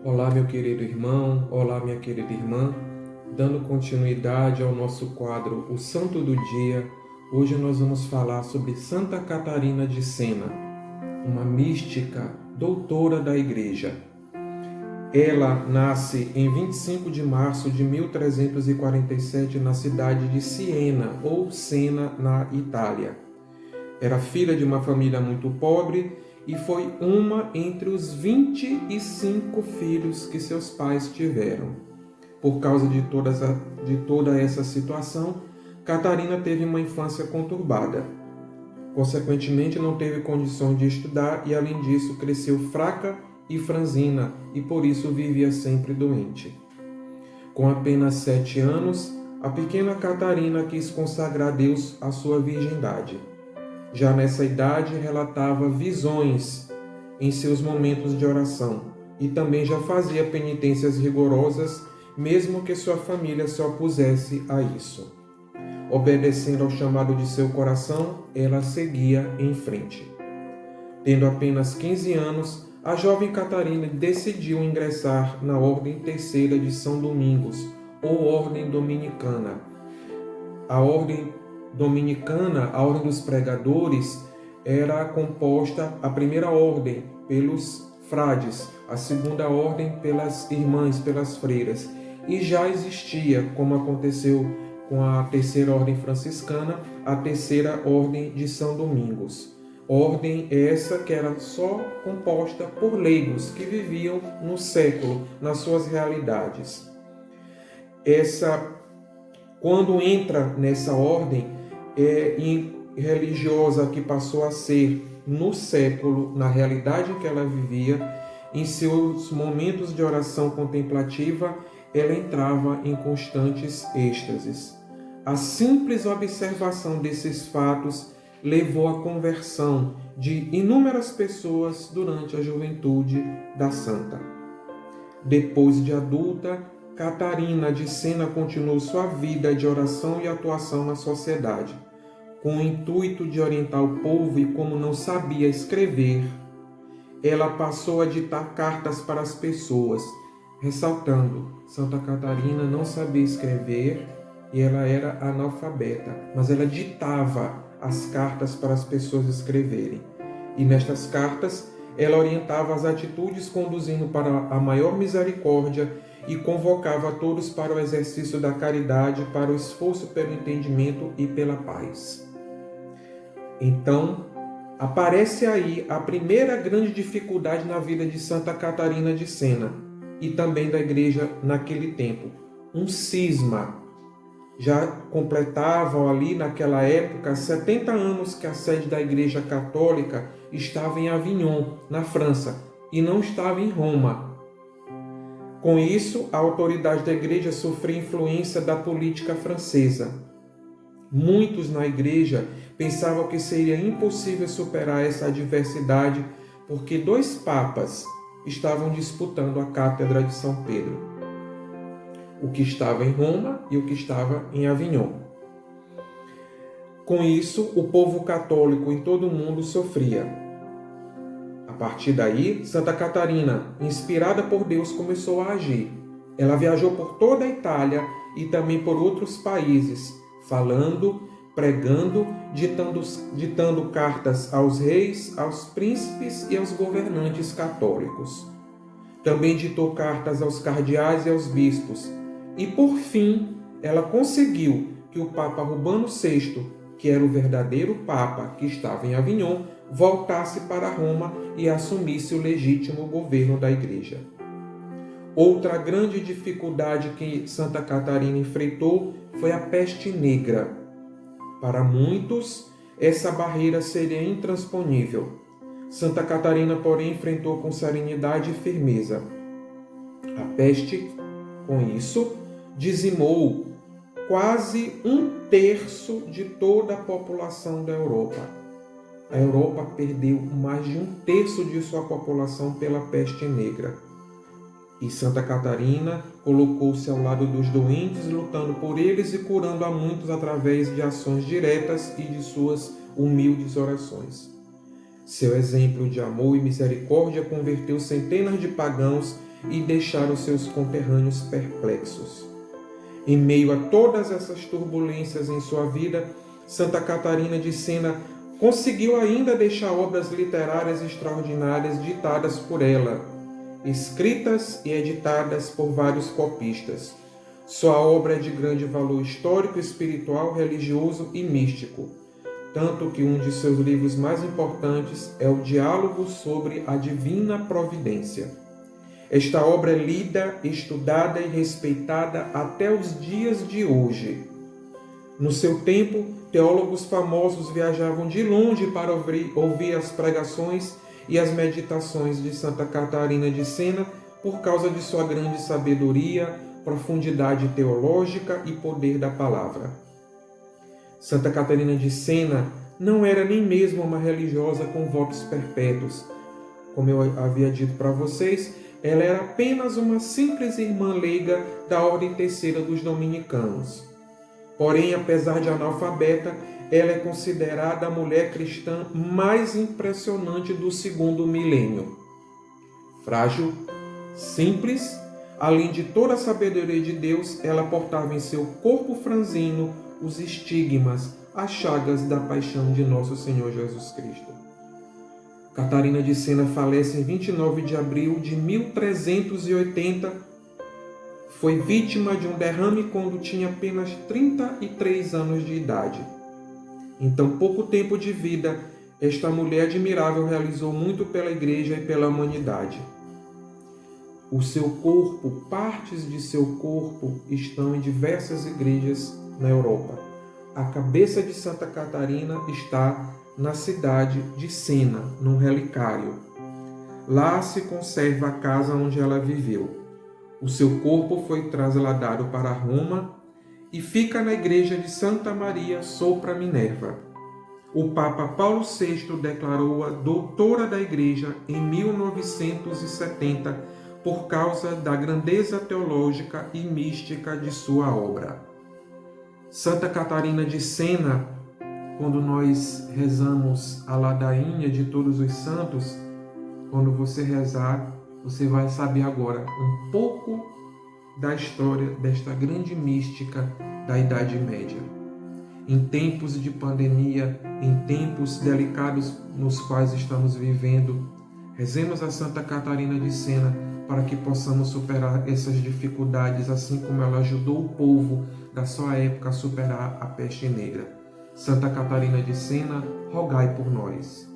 Olá, meu querido irmão, olá, minha querida irmã. Dando continuidade ao nosso quadro O Santo do Dia, hoje nós vamos falar sobre Santa Catarina de Sena, uma mística doutora da Igreja. Ela nasce em 25 de março de 1347 na cidade de Siena, ou Sena, na Itália. Era filha de uma família muito pobre e foi uma entre os 25 filhos que seus pais tiveram. Por causa de toda essa situação, Catarina teve uma infância conturbada. Consequentemente, não teve condições de estudar e, além disso, cresceu fraca e franzina e por isso vivia sempre doente. Com apenas 7 anos, a pequena Catarina quis consagrar a Deus a sua virgindade. Já nessa idade, relatava visões em seus momentos de oração e também já fazia penitências rigorosas, mesmo que sua família se opusesse a isso. Obedecendo ao chamado de seu coração, ela seguia em frente. Tendo apenas 15 anos, a jovem Catarina decidiu ingressar na Ordem Terceira de São Domingos, ou Ordem Dominicana. A Ordem Dominicana, a Ordem dos Pregadores, era composta, a primeira ordem, pelos frades, a segunda ordem pelas irmãs, pelas freiras. E já existia, como aconteceu com a terceira ordem franciscana, a terceira ordem de São Domingos. Ordem essa que era só composta por leigos que viviam no século, nas suas realidades. Quando entra nessa ordem religiosa que passou a ser no século, na realidade em que ela vivia, em seus momentos de oração contemplativa, ela entrava em constantes êxtases. A simples observação desses fatos levou à conversão de inúmeras pessoas durante a juventude da santa. Depois de adulta, Catarina de Sena continuou sua vida de oração e atuação na sociedade. Com o intuito de orientar o povo e como não sabia escrever, ela passou a ditar cartas para as pessoas, ressaltando: Santa Catarina não sabia escrever e ela era analfabeta, mas ela ditava as cartas para as pessoas escreverem. E nestas cartas, ela orientava as atitudes conduzindo para a maior misericórdia e convocava todos para o exercício da caridade, para o esforço pelo entendimento e pela paz. Então, aparece aí a primeira grande dificuldade na vida de Santa Catarina de Sena e também da Igreja naquele tempo: um cisma. Já completavam ali naquela época 70 anos que a sede da Igreja Católica estava em Avignon, na França, e não estava em Roma. Com isso, a autoridade da Igreja sofreu influência da política francesa. Muitos na Igreja pensavam que seria impossível superar essa adversidade porque 2 papas estavam disputando a cátedra de São Pedro, o que estava em Roma e o que estava em Avignon. Com isso, o povo católico em todo o mundo sofria. A partir daí, Santa Catarina, inspirada por Deus, começou a agir. Ela viajou por toda a Itália e também por outros países, falando, pregando, ditando cartas aos reis, aos príncipes e aos governantes católicos. Também ditou cartas aos cardeais e aos bispos. E, por fim, ela conseguiu que o Papa Urbano VI, que era o verdadeiro Papa que estava em Avignon, voltasse para Roma e assumisse o legítimo governo da Igreja. Outra grande dificuldade que Santa Catarina enfrentou foi a peste negra. Para muitos, essa barreira seria intransponível. Santa Catarina, porém, enfrentou com serenidade e firmeza. A peste, com isso, dizimou quase 1/3 de toda a população da Europa. A Europa perdeu mais de 1/3 de sua população pela peste negra. E Santa Catarina colocou-se ao lado dos doentes, lutando por eles e curando a muitos através de ações diretas e de suas humildes orações. Seu exemplo de amor e misericórdia converteu centenas de pagãos e deixar os seus conterrâneos perplexos. Em meio a todas essas turbulências em sua vida, Santa Catarina de Sena conseguiu ainda deixar obras literárias extraordinárias ditadas por ela, escritas e editadas por vários copistas. Sua obra é de grande valor histórico, espiritual, religioso e místico, tanto que um de seus livros mais importantes é o Diálogo sobre a Divina Providência. Esta obra é lida, estudada e respeitada até os dias de hoje. No seu tempo, teólogos famosos viajavam de longe para ouvir as pregações e as meditações de Santa Catarina de Sena por causa de sua grande sabedoria, profundidade teológica e poder da palavra. Santa Catarina de Sena não era nem mesmo uma religiosa com votos perpétuos. Como eu havia dito para vocês, ela era apenas uma simples irmã leiga da Ordem Terceira dos Dominicanos. Porém, apesar de analfabeta, ela é considerada a mulher cristã mais impressionante do segundo milênio. Frágil, simples, além de toda a sabedoria de Deus, ela portava em seu corpo franzino os estigmas, as chagas da paixão de nosso Senhor Jesus Cristo. Catarina de Sena falece em 29 de abril de 1380. Foi vítima de um derrame quando tinha apenas 33 anos de idade. Em tão pouco tempo de vida, esta mulher admirável realizou muito pela Igreja e pela humanidade. O seu corpo, partes de seu corpo, estão em diversas igrejas na Europa. A cabeça de Santa Catarina está na cidade de Sena, num relicário. Lá se conserva a casa onde ela viveu. O seu corpo foi trasladado para Roma e fica na igreja de Santa Maria sopra Minerva. O Papa Paulo VI declarou-a doutora da igreja em 1970 por causa da grandeza teológica e mística de sua obra. Santa Catarina de Sena, quando nós rezamos a ladainha de todos os santos, quando você rezar, você vai saber agora um pouco da história desta grande mística da Idade Média. Em tempos de pandemia, em tempos delicados nos quais estamos vivendo, rezemos a Santa Catarina de Sena para que possamos superar essas dificuldades, assim como ela ajudou o povo da sua época a superar a peste negra. Santa Catarina de Sena, rogai por nós.